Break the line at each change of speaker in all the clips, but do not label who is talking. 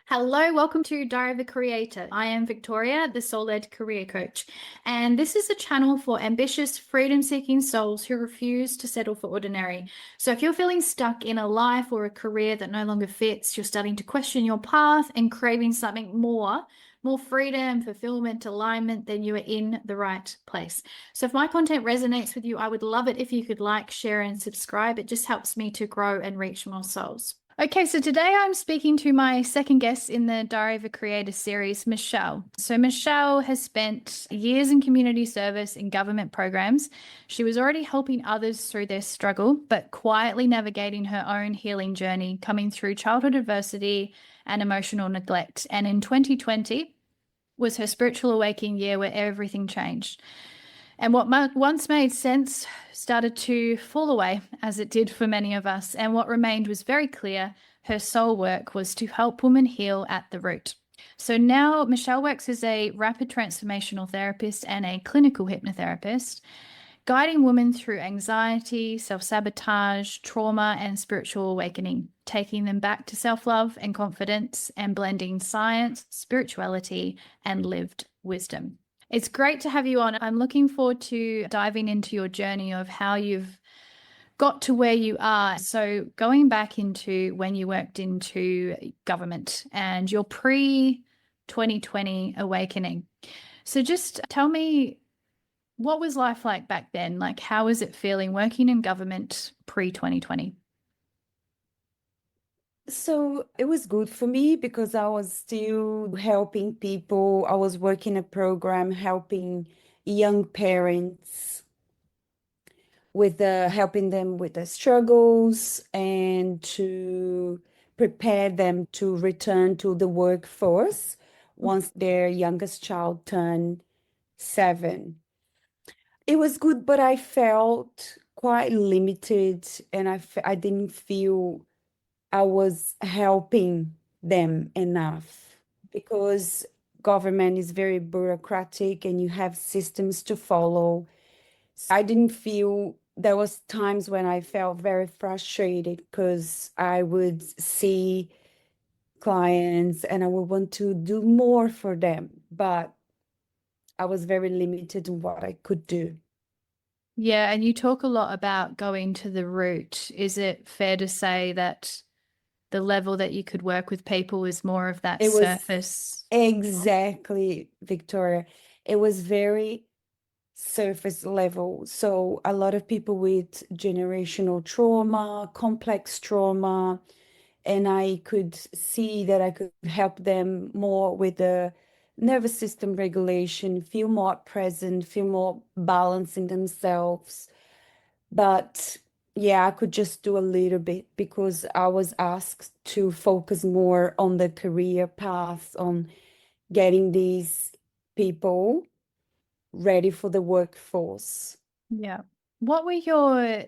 Hello, welcome to Diary of a Creator. I am Victoria, the soul-led career coach, and this is a channel for ambitious, freedom-seeking souls who refuse to settle for ordinary. So if you're feeling stuck in a life or a career that no longer fits, you're starting to question your path and craving something more freedom, fulfillment, alignment, then you are in the right place. So if my content resonates with you, I would love it if you could like, share, and subscribe. It just helps me to grow and reach more souls. Okay, so today I'm speaking to my second guest in the Diary of a Creator series, Michele. So Michele has spent years in community service in government programs. She was already helping others through their struggle, but quietly navigating her own healing journey, coming through childhood adversity and emotional neglect. And in 2020 was her spiritual awakening year where everything changed. And what once made sense started to fall away, as it did for many of us. And what remained was very clear. Her soul work was to help women heal at the root. So now Michele works as a rapid transformational therapist and a clinical hypnotherapist, guiding women through anxiety, self-sabotage, trauma, and spiritual awakening, taking them back to self-love and confidence and blending science, spirituality, and lived wisdom. It's great to have you on. I'm looking forward to diving into your journey of how you've got to where you are. So going back into when you worked into government and your pre-2020 awakening. So just tell me, what was life like back then? Like, how was it feeling working in government pre-2020?
So it was good for me because I was still helping people. I was working a program helping young parents with helping them with the struggles and to prepare them to return to the workforce once their youngest child turned 7. It was good, but I felt quite limited and I didn't feel I was helping them enough because government is very bureaucratic and you have systems to follow. I didn't feel there was times when I felt very frustrated because I would see clients and I would want to do more for them, but I was very limited in what I could do.
Yeah, and you talk a lot about going to the root. Is it fair to say that the level that you could work with people is more of that
It was
surface?
exactly, Victoria. It was very surface level. So a lot of people with generational trauma, complex trauma, and I could see that I could help them more with the nervous system regulation, feel more present, feel more balanced in themselves. But yeah, I could just do a little bit because I was asked to focus more on the career path, on getting these people ready for the workforce.
Yeah. What were your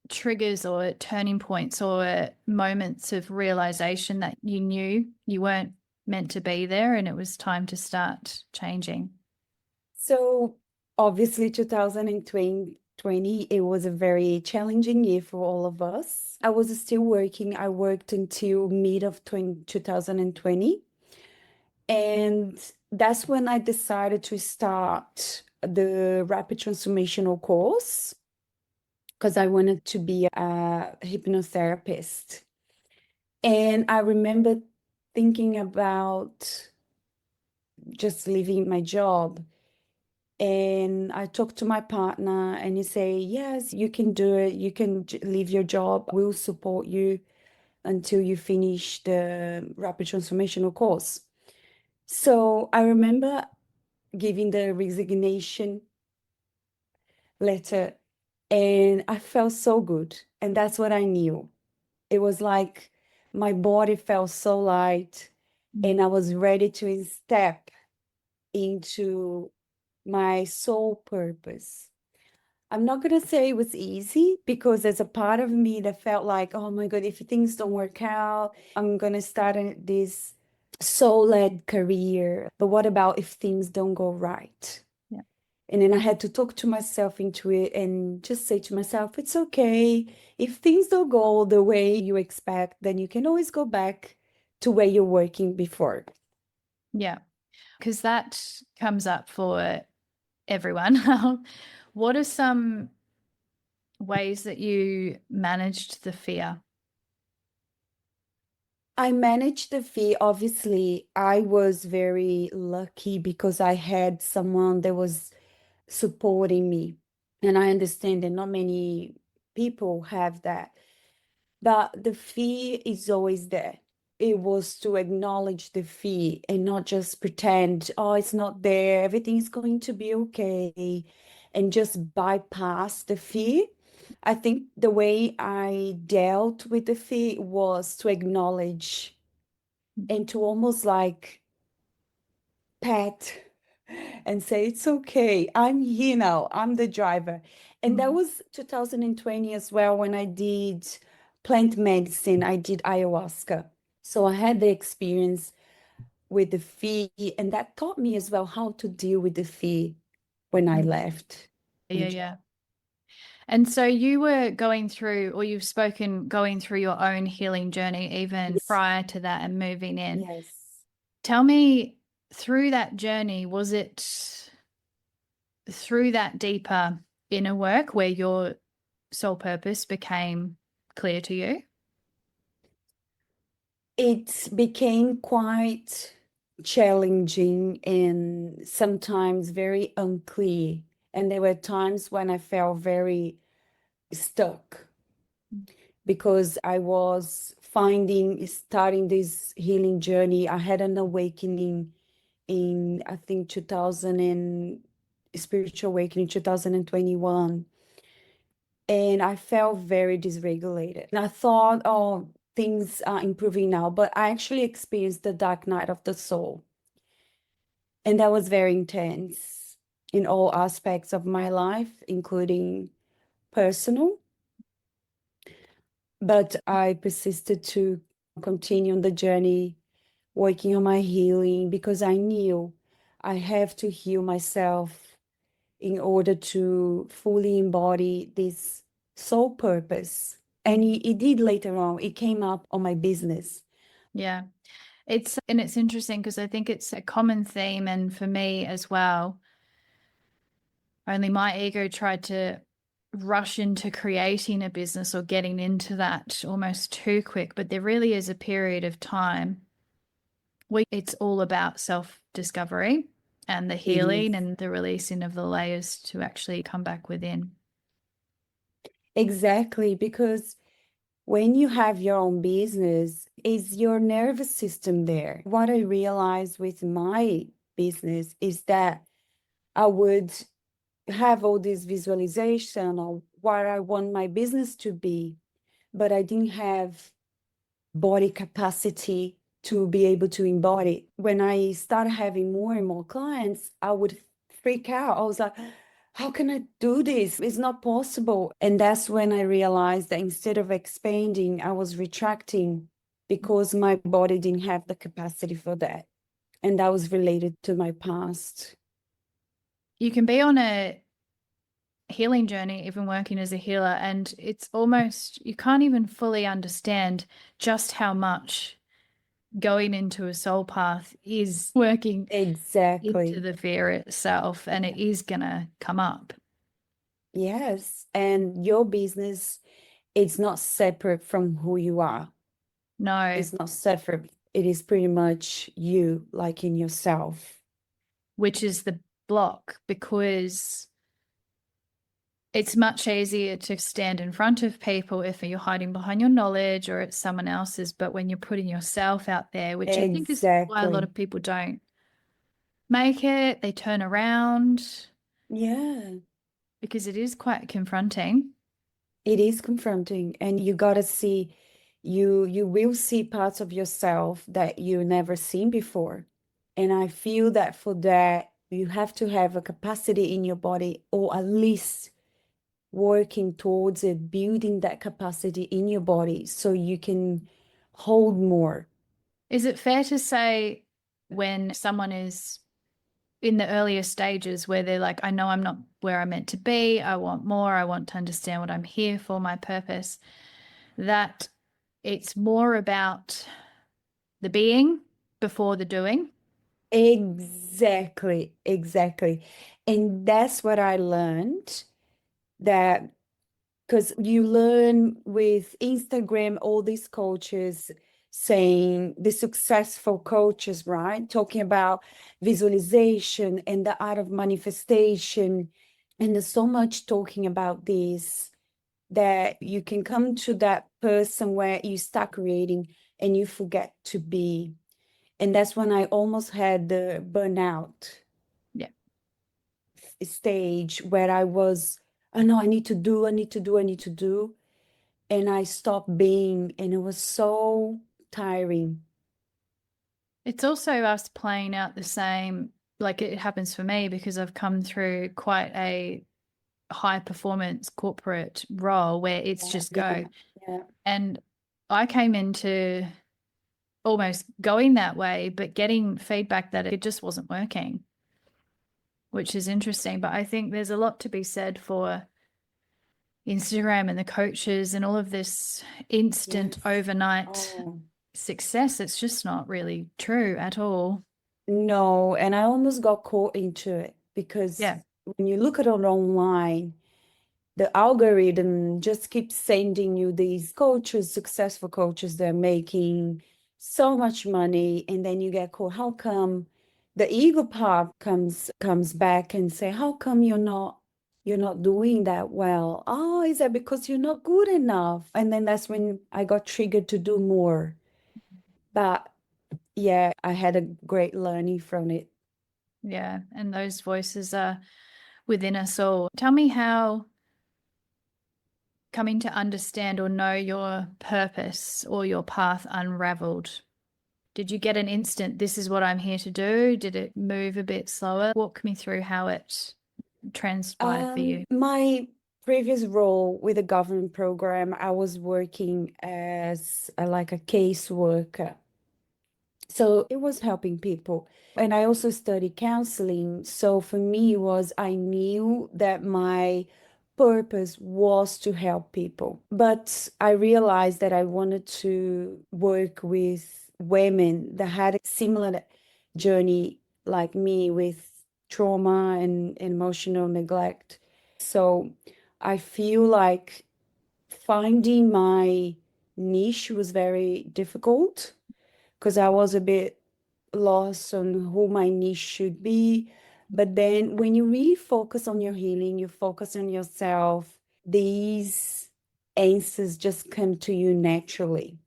triggers or turning points or moments of realization that you knew you weren't meant to be there and it was time to start changing?
So obviously 2020, it was a very challenging year for all of us. I was still working. I worked until mid of 2020. And that's when I decided to start the rapid transformational course because I wanted to be a hypnotherapist. And I remember thinking about just leaving my job. And I talked to my partner, and he say, "Yes, you can do it. You can leave your job. We'll support you until you finish the rapid transformational course." So I remember giving the resignation letter, and I felt so good. And that's what I knew. It was like my body felt so light, and I was ready to step into my soul purpose. I'm not going to say it was easy because there's a part of me that felt like, oh my God, if things don't work out, I'm going to start this soul-led career. But what about if things don't go right?
Yeah.
And then I had to talk to myself into it and just say to myself, it's okay. If things don't go the way you expect, then you can always go back to where you're working before.
Yeah. Because that comes up for everyone. What are some ways that you managed the fear?
I managed the fee. Obviously, I was very lucky because I had someone that was supporting me. And I understand that not many people have that. But the fee is always there. It was to acknowledge the fee and not just pretend, oh, it's not there, everything's going to be okay, and just bypass the fee. I think the way I dealt with the fee was to acknowledge and to almost like pat and say, it's okay, I'm here now, I'm the driver. And that
Mm.
was 2020 as well when I did plant medicine, I did ayahuasca. So I had the experience with the fee, and that taught me as well how to deal with the fee when I left my
Yeah,
job.
yeah. And so you were going through, or you've spoken going through your own healing journey even
Yes.
prior to that and moving in.
Yes.
Tell me through that journey, was it through that deeper inner work where your soul purpose became clear to you?
It became quite challenging and sometimes very unclear. And there were times when I felt very stuck because I was starting this healing journey. I had an awakening in, I think, 2000 and spiritual awakening 2021. And I felt very dysregulated. And I thought, oh, things are improving now. But I actually experienced the dark night of the soul. And that was very intense in all aspects of my life, including personal. But I persisted to continue on the journey, working on my healing, because I knew I have to heal myself in order to fully embody this soul purpose. And it did later on, it came up on my business.
Yeah. It's interesting because I think it's a common theme, and for me as well. Only my ego tried to rush into creating a business or getting into that almost too quick. But there really is a period of time where it's all about self-discovery and the
It is.
healing and the releasing of the layers to actually come back within.
Exactly, because when you have your own business, is your nervous system there. What I realized with my business is that I would have all this visualization of what I want my business to be, but I didn't have body capacity to be able to embody. When I started having more and more clients, I would freak out. I was like, how can I do this? It's not possible. And that's when I realized that instead of expanding, I was retracting because my body didn't have the capacity for that. And that was related to my past.
You can be on a healing journey, even working as a healer, and it's almost, you can't even fully understand just how much going into a soul path is working into
Exactly.
the fear itself, and it is going to come up.
Yes. And your business, it's not separate from who you are.
No,
It's not separate. It is pretty much you, like in yourself.
which is the block, because it's much easier to stand in front of people if you're hiding behind your knowledge or it's someone else's. But when you're putting yourself out there, which I think is why a lot
Exactly.
of people don't make it, they turn around
Yeah,
because it is quite confronting.
it is confronting. And you gotta see, you will see parts of yourself that you never seen before. And I feel that for that, you have to have a capacity in your body, or at least working towards it, building that capacity in your body so you can hold more.
Is it fair to say when someone is in the earlier stages where they're like, I know I'm not where I'm meant to be, I want more, I want to understand what I'm here for, my purpose, that it's more about the being before the doing.
Exactly, exactly. And that's what I learned, that because you learn with Instagram, all these coaches saying, the successful coaches, right? Talking about visualization and the art of manifestation. And there's so much talking about this, that you can come to that person where you start creating and you forget to be. And that's when I almost had the burnout
Yeah.
stage, where I was, oh no, I need to do, I need to do, I need to do. And I stopped being, and it was so tiring.
It's also us playing out the same, like it happens for me because I've come through quite a high performance corporate role where it's
Yeah,
just
yeah,
go.
yeah.
And I came into almost going that way, but getting feedback that it just wasn't working, which is interesting. But I think there's a lot to be said for Instagram and the coaches and all of this instant
Yes.
overnight
Oh,
success. It's just not really true at all.
no. And I almost got caught into it, because
Yeah.
when you look at it online, the algorithm just keeps sending you these coaches, successful coaches, they're making so much money, and then you get caught. How come the ego part comes back and say, how come you're not doing that well? Oh, is that because you're not good enough? And then that's when I got triggered to do more. But yeah, I had a great learning from it.
Yeah. And those voices are within us all. Tell me how coming to understand or know your purpose or your path unraveled. Did you get an instant, this is what I'm here to do? Did it move a bit slower? Walk me through how it transpired for you.
My previous role with a government program, I was working as like a caseworker. So it was helping people. And I also studied counseling. So for me, it was, I knew that my purpose was to help people. But I realized that I wanted to work with women that had a similar journey like me, with trauma and emotional neglect. So I feel like finding my niche was very difficult, because I was a bit lost on who my niche should be. But then when you really focus on your healing, you focus on yourself, these answers just come to you naturally.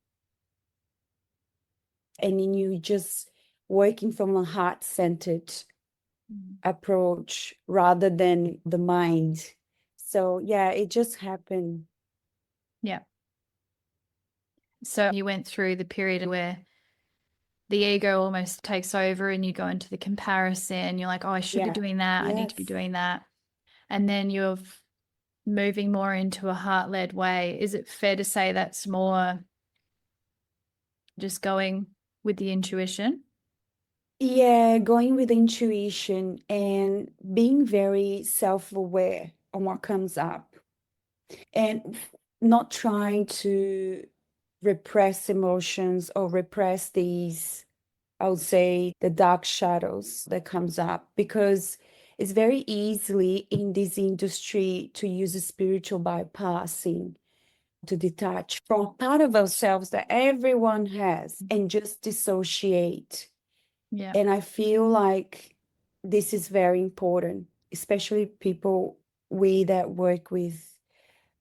And then you just working from a heart-centered approach rather than the mind. So yeah, it just happened.
Yeah. So you went through the period where the ego almost takes over and you go into the comparison. You're like, oh, I should be
Yeah.
doing that. I need to be
Yes.
doing that. And then you're moving more into a heart led way. Is it fair to say that's more just going with the intuition?
Yeah, going with intuition and being very self-aware on what comes up, and not trying to repress emotions or repress these, I would say, the dark shadows that comes up, because it's very easily in this industry to use a spiritual bypassing, to detach from part of ourselves that everyone has and just dissociate.
Yeah.
And I feel like this is very important, especially people, we that work with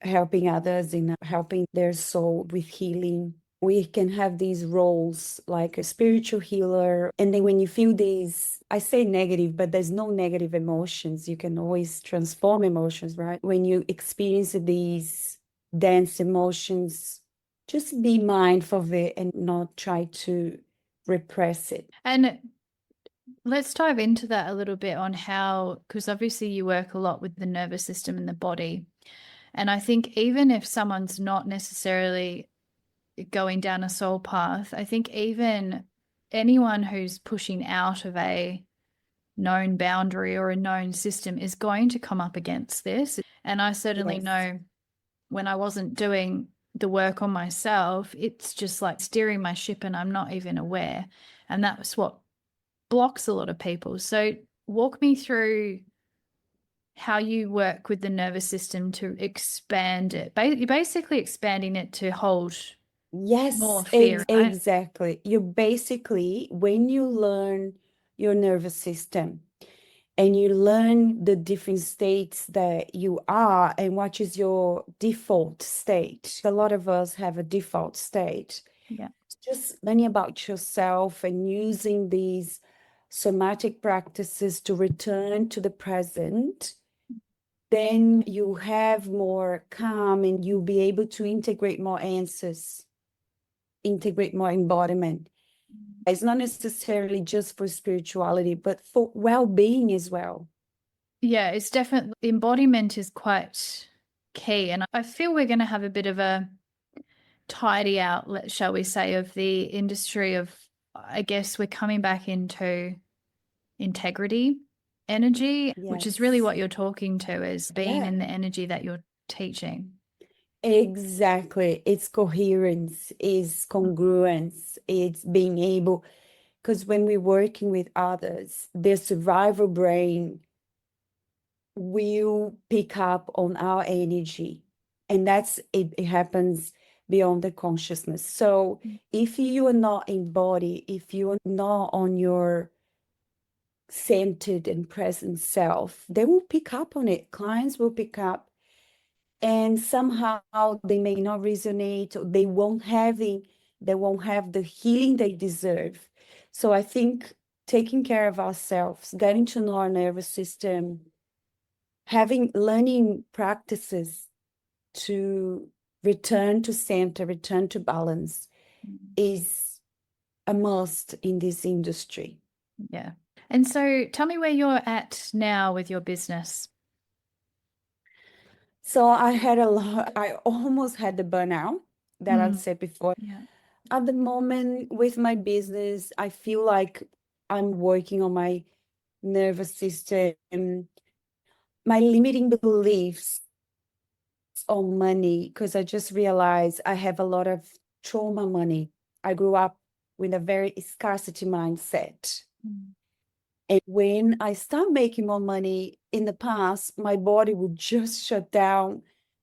helping others in helping their soul with healing. We can have these roles like a spiritual healer. And then when you feel these, I say negative, but there's no negative emotions. You can always transform emotions, right? When you experience these dense emotions, just be mindful of it and not try to repress it.
And let's dive into that a little bit on how, because obviously you work a lot with the nervous system and the body. And I think even if someone's not necessarily going down a soul path, I think even anyone who's pushing out of a known boundary or a known system is going to come up against this. And I certainly
Yes.
know when I wasn't doing the work on myself, it's just like steering my ship and I'm not even aware. And that's what blocks a lot of people. So walk me through how you work with the nervous system to expand it. You're basically expanding it to hold more
Yes,
fear, right?
exactly. You basically, when you learn your nervous system and you learn the different states that you are and what is your default state. A lot of us have a default state.
Yeah.
Just learning about yourself and using these somatic practices to return to the present, then you have more calm and you'll be able to integrate more answers, integrate more embodiment. It's not necessarily just for spirituality, but for well-being as well.
Yeah, it's definitely embodiment is quite key. And I feel we're going to have a bit of a tidy out, shall we say, of the industry of, I guess we're coming back into integrity energy, which is really
Yes.
what you're talking to, is being
Yeah,
in the energy that you're teaching.
exactly. It's coherence, it's congruence, it's being able, because when we're working with others, their survival brain will pick up on our energy. And it happens beyond the consciousness. So if you are not embodied, if you are not on your centered and present self, they will pick up on it. Clients will pick up, and somehow they may not resonate, or they won't have the healing they deserve. So I think taking care of ourselves, getting to know our nervous system, having learning practices to return to center, return to balance is a must in this industry.
Yeah. And so tell me where you're at now with your business.
So I almost had the burnout that I've
Mm,
said before.
yeah.
At the moment with my business, I feel like I'm working on my nervous system, my limiting beliefs on money, because I just realized I have a lot of trauma money. I grew up with a very scarcity mindset.
Mm,
And when I start making more money in the past, my body would just shut down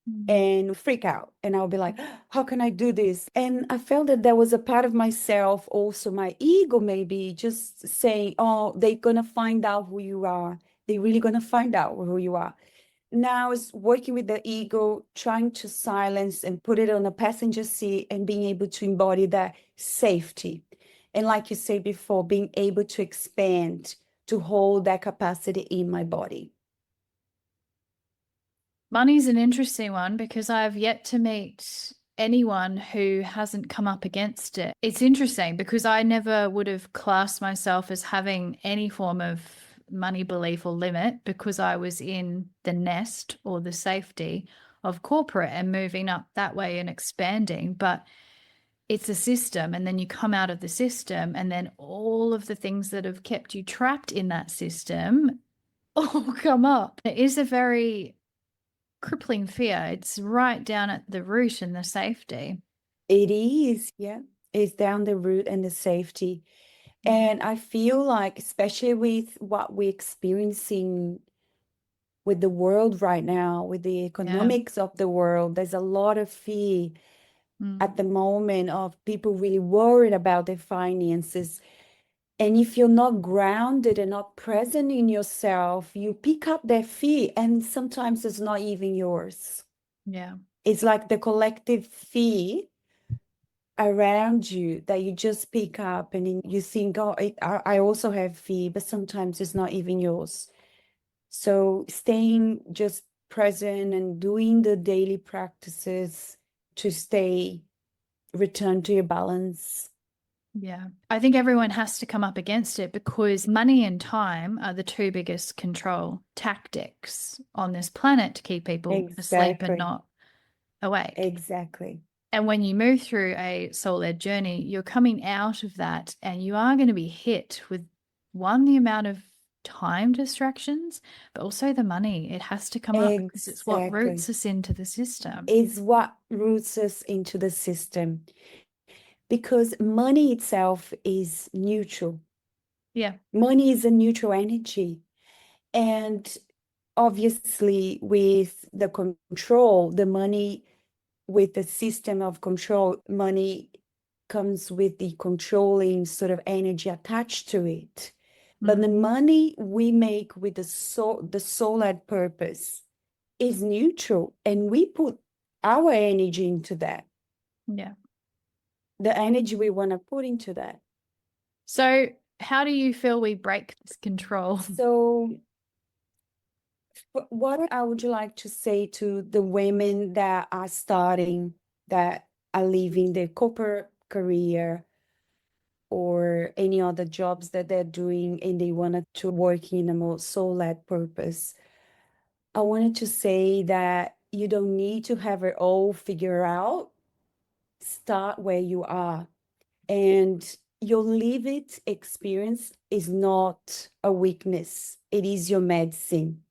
mm,
and freak out. And I'll be like, how can I do this? And I felt that there was a part of myself, also my ego, maybe just saying, oh, they're going to find out who you are. They're really going to find out who you are. Now it's working with the ego, trying to silence and put it on a passenger seat and being able to embody that safety. And like you said before, being able to expand, to hold that capacity in my body.
Money's an interesting one because I've yet to meet anyone who hasn't come up against it. It's interesting because I never would have classed myself as having any form of money belief or limit because I was in the nest or the safety of corporate and moving up that way and expanding. But it's a system, and then you come out of the system, and then all of the things that have kept you trapped in that system all come up. It is a very crippling fear. It's right down at the root in the safety.
It is, yeah. It's down the root and the safety. And I feel like, especially with what we're experiencing with the world right now, with the
Yeah.
economics of the world, there's a lot of fear
Mm.
at the moment of people really worried about their finances. And if you're not grounded and not present in yourself, you pick up that fear, and sometimes it's not even yours.
Yeah.
It's like the collective fear around you that you just pick up, and then you think, oh, I also have fear, but sometimes it's not even yours. So staying just present and doing the daily practices to stay, return to your balance.
Yeah. I think everyone has to come up against it because money and time are the two biggest control tactics on this planet to keep people asleep and
Exactly.
not awake.
Exactly.
And when you move through a soul led journey, you're coming out of that and you are going to be hit with one, the amount of time distractions, but also the money. It has to come up because it's what
Exactly.
roots us into the system.
It's what roots us into the system because money itself is neutral.
Yeah.
Money is a neutral energy. And obviously, with the control, the money, with the system of control, money comes with the controlling sort of energy attached to it. But the money we make with the soul at purpose is neutral, and we put our energy into that,
Yeah.
the energy we want to put into that.
So, how do you feel we break this control?
So, what I would like to say to the women that are starting, that are leaving their corporate career or any other jobs that they're doing and they wanted to work in a more soul-led purpose, I wanted to say that you don't need to have it all figured out. Start where you are. And your lived experience is not a weakness, it is your medicine.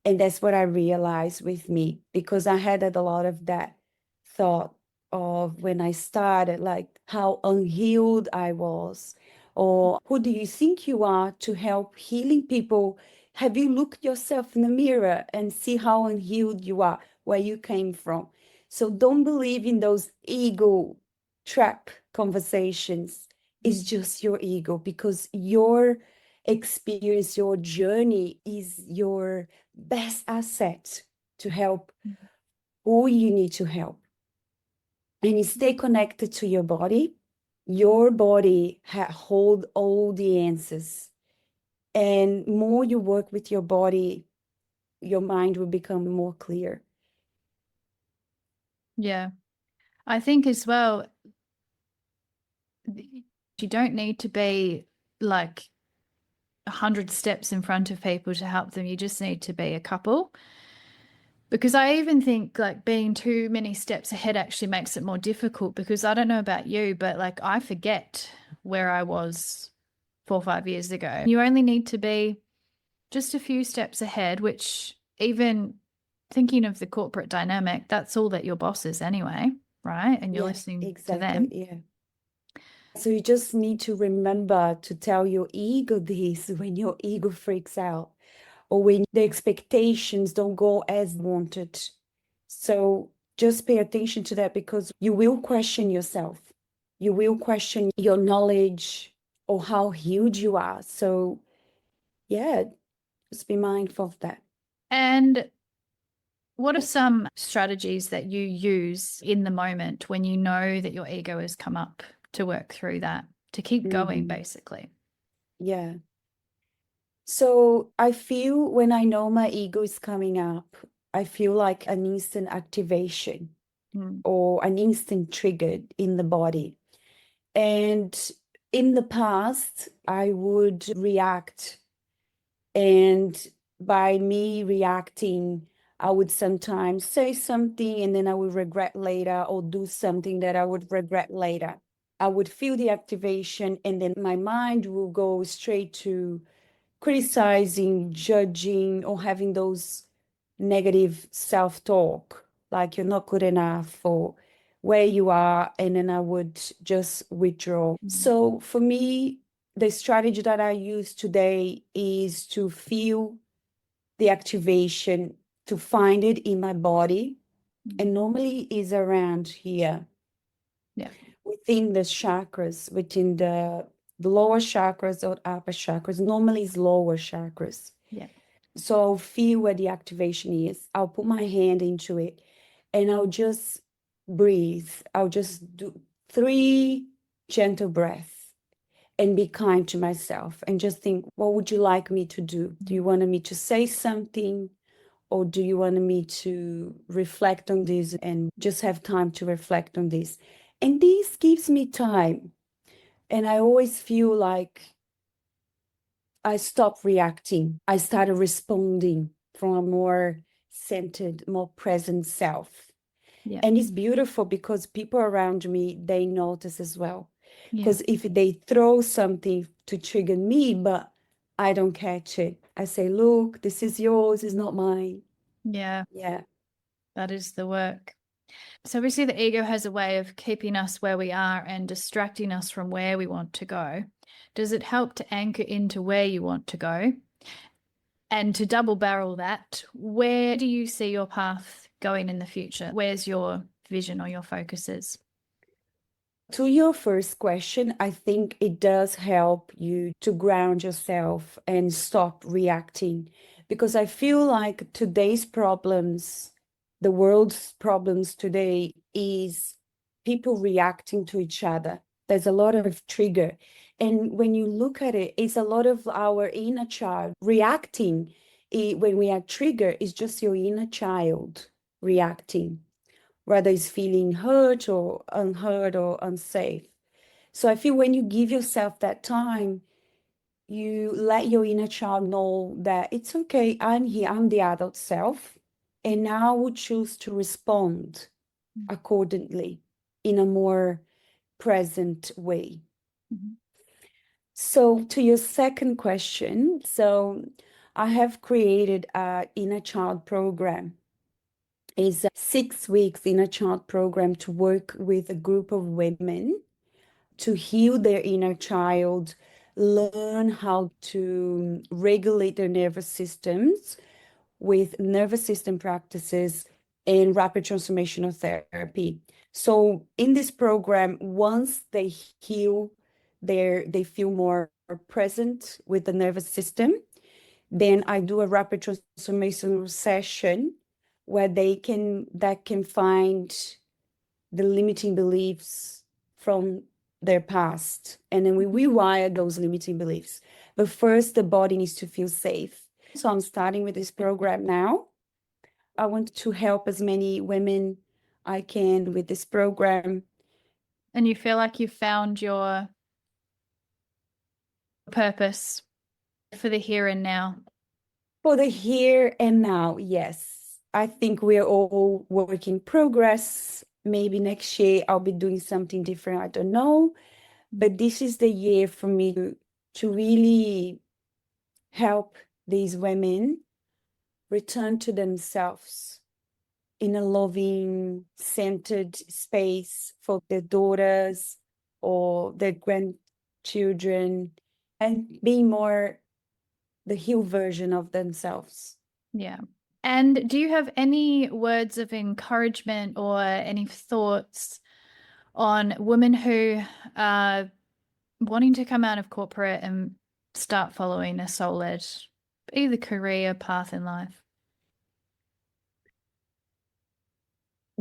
And that's what I realized with me, because I had a lot of that thought of when I started, like how unhealed I was, or who do you think you are to help healing people? Have you looked yourself in the mirror and see how unhealed you are, where you came from? So don't believe in those ego trap conversations. It's just your ego, because your experience, your journey is your best asset to help who you need to help. And you stay connected to your body. Your body hold all the answers. And more you work with your body, your mind will become more clear.
Yeah. I think as well, you don't need to be like 100 steps in front of people to help them. You just need to be a couple. Because I even think like being too many steps ahead actually makes it more difficult, because I don't know about you, but like I forget where I was 4 or 5 years ago. You only need to be just a few steps ahead, which, even thinking of the corporate dynamic, that's all that your boss is anyway, right? And you're
Yeah,
listening to
exactly.
them.
Yeah. So you just need to remember to tell your ego this when your ego freaks out, or when the expectations don't go as wanted. So just pay attention to that, because you will question yourself. You will question your knowledge or how huge you are. So yeah, just be mindful of that.
And what are some strategies that you use in the moment when you know that your ego has come up, to work through that, to keep going, basically?
Yeah. So I feel when I know my ego is coming up, I feel like an instant activation or an instant trigger in the body. And in the past, I would react. And by me reacting, I would sometimes say something and then I would regret later, or do something that I would regret later. I would feel the activation, and then my mind will go straight to criticizing, judging, or having those negative self-talk, like you're not good enough or where you are, and then I would just withdraw. So for me, the strategy that I use today is to feel the activation, to find it in my body, and normally is around here.
Yeah.
Within the chakras, within the lower chakras or upper chakras, normally is lower chakras.
Yeah.
So I'll feel where the activation is. I'll put my hand into it and I'll just breathe. I'll just do 3 gentle breaths and be kind to myself and just think, what would you like me to do? Do you want me to say something? Or do you want me to reflect on this and just have time to reflect on this? And this gives me time. And I always feel like I stopped reacting. I started responding from a more centered, more present self.
Yeah.
And it's beautiful because people around me, they notice as well.
Yeah.
Because if they throw something to trigger me, but I don't catch it. I say, look, this is yours, it's not mine.
Yeah,
Yeah.
that is the work. So we see the ego has a way of keeping us where we are and distracting us from where we want to go. Does it help to anchor into where you want to go? And to double barrel that, where do you see your path going in the future? Where's your vision or your focuses?
To your first question, I think it does help you to ground yourself and stop reacting because I feel like today's problems, the world's problems today is people reacting to each other. There's a lot of trigger. And when you look at it, it's a lot of our inner child reacting. When we are triggered, it's just your inner child reacting whether it's feeling hurt or unheard or unsafe. So I feel when you give yourself that time, you let your inner child know that it's okay, I'm here, I'm the adult self, and now I would choose to respond accordingly in a more present way.
Mhm.
So to your second question, so I have created a inner child program is 6 weeks in a child program to work with a group of women to heal their inner child, learn how to regulate their nervous systems with nervous system practices and rapid transformational therapy. So in this program, once they heal they feel more present with the nervous system, then I do a rapid transformation session where that can find the limiting beliefs from their past. And then we rewire those limiting beliefs. But first, the body needs to feel safe. So I'm starting with this program now. I want to help as many women I can with this program.
And you feel like you've found your purpose for the here and now.
For the here and now, yes. I think we're all work in progress. Maybe next year I'll be doing something different. I don't know. But this is the year for me to really help these women return to themselves in a loving, centered space for their daughters or their grandchildren and be more the healed version of themselves.
Yeah. And do you have any words of encouragement or any thoughts on women who are wanting to come out of corporate and start following a soul-led, either career path in life?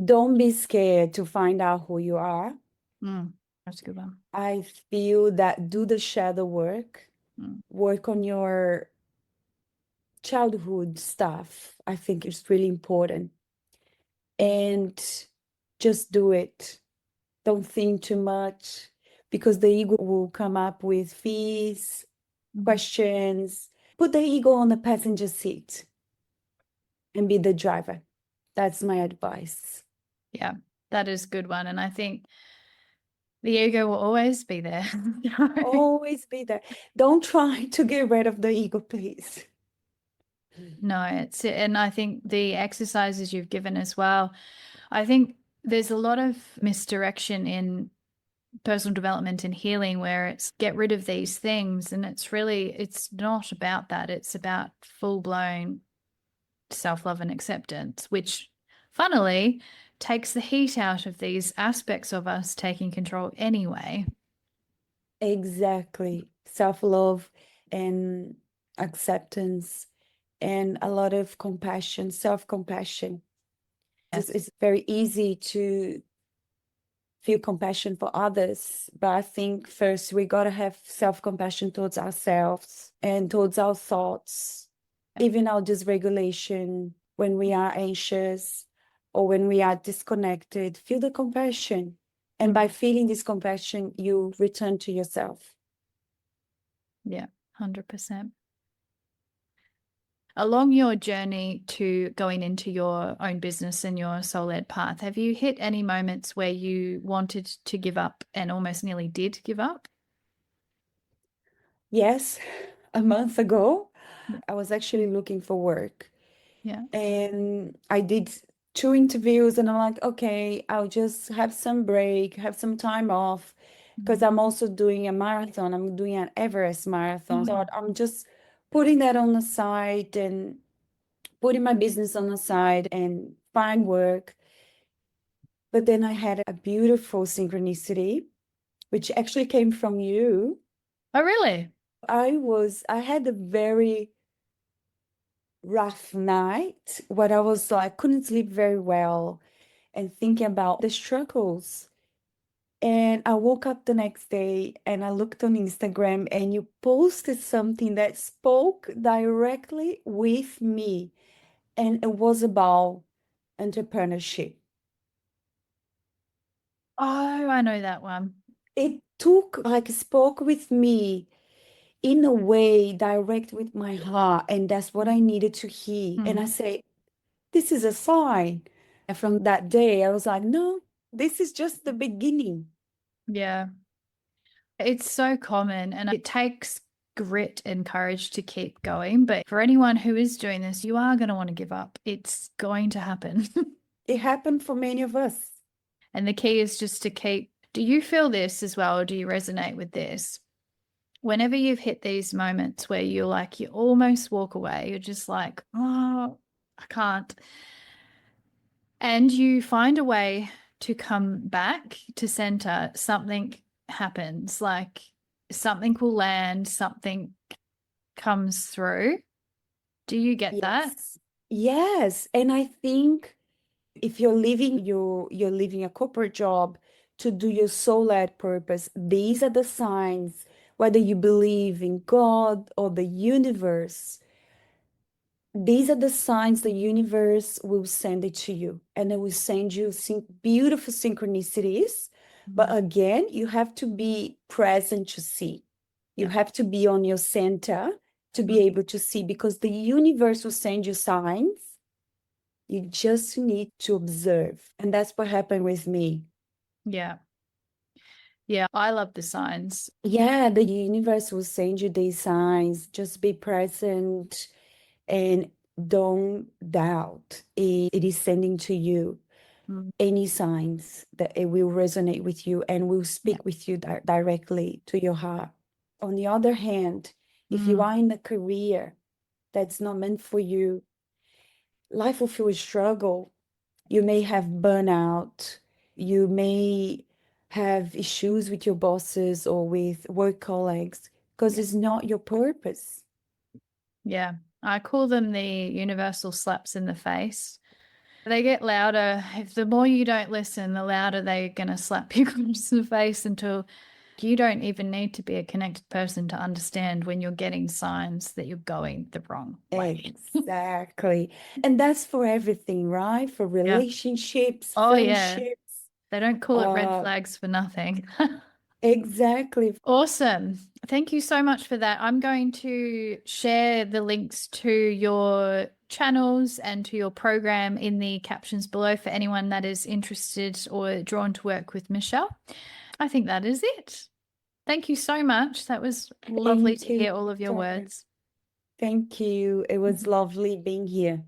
Don't be scared to find out who you are.
That's a good one.
I feel that do the shadow work, work on your childhood stuff. I think it's really important. And just do it. Don't think too much because the ego will come up with fears, questions. Put the ego on the passenger seat and be the driver. That's my advice.
Yeah, that is a good one. And I think the ego will always be there.
Always be there. Don't try to get rid of the ego, please.
No, and I think the exercises you've given as well, I think there's a lot of misdirection in personal development and healing where it's get rid of these things. And it's not about that. It's about full-blown self-love and acceptance, which funnily takes the heat out of these aspects of us taking control anyway.
Exactly. Self-love and acceptance and a lot of compassion, self-compassion. It's very easy to feel compassion for others, but I think first we got to have self-compassion towards ourselves and towards our thoughts, even our dysregulation when we are anxious or when we are disconnected. Feel the compassion. And by feeling this compassion, you return to yourself.
Yeah, 100%. Along your journey to going into your own business and your soul-led path, have you hit any moments where you wanted to give up and almost nearly did give up?
Yes, a month ago.
Yeah.
I was actually looking for work.
Yeah.
And I did two interviews, and I'm like, okay, I'll just have some break, have some time off, because
Mm.
I'm also doing a marathon. I'm doing an Everest marathon. So
Mm.
I'm just putting that on the side and putting my business on the side and find work. But then I had a beautiful synchronicity, which actually came from you.
Oh, really?
I had a very rough night where I was like, couldn't sleep very well and thinking about the struggles. And I woke up the next day and I looked on Instagram and you posted something that spoke directly with me. And it was about entrepreneurship.
Oh, I know that one.
It took, like, spoke with me in a way direct with my heart. And that's what I needed to hear. And I
Mm.
say, this is a sign. And from that day, I was like, no, this is just the beginning.
Yeah. It's so common and it takes grit and courage to keep going. But for anyone who is doing this, you are going to want to give up. It's going to happen.
It happened for many of us.
And the key is just to keep. Do you feel this as well? Or do you resonate with this? Whenever you've hit these moments where you're like, you almost walk away, you're just like, oh, I can't. And you find a way to come back to center, something happens, like something will land, something comes through. Do you get that?
Yes. Yes. And I think if you're leaving a corporate job to do your soul-led purpose, these are the signs, whether you believe in God or the universe, these are the signs the universe will send it to you. And it will send you beautiful synchronicities. But
Mm.
again, you have to be present to see. You
Yeah.
have to be on your center to be
Mm.
able to see, because the universe will send you signs. You just need to observe. And that's what happened with me.
Yeah. Yeah. I love the signs.
Yeah, the universe will send you these signs. Just be present and don't doubt. It is sending to you
Mm.
any signs that it will resonate with you and will
Yeah.
speak with you directly to your heart. On the other hand, if you
Mm.
are in a career that's not meant for you, life will feel a struggle. You may have burnout. You may have issues with your bosses or with work colleagues because
Yeah.
it's not your purpose.
Yeah. I call them the universal slaps in the face. They get louder. If the more you don't listen, the louder they're going to slap you across the face until you don't even need to be a connected person to understand when you're getting signs that you're going the wrong way.
Exactly. And that's for everything, right? For
Yeah.
relationships,
Oh, yeah.
friendships.
They don't call it red
Uh,
flags for nothing.
exactly.
Awesome. Thank you so much for that. I'm going to share the links to your channels and to your program in the captions below for anyone that is interested or drawn to work with Michele. I think that is it. Thank you so much. That was lovely
Thank
to
you.
hear all of your
Victoria.
words.
Thank you. It was lovely being here.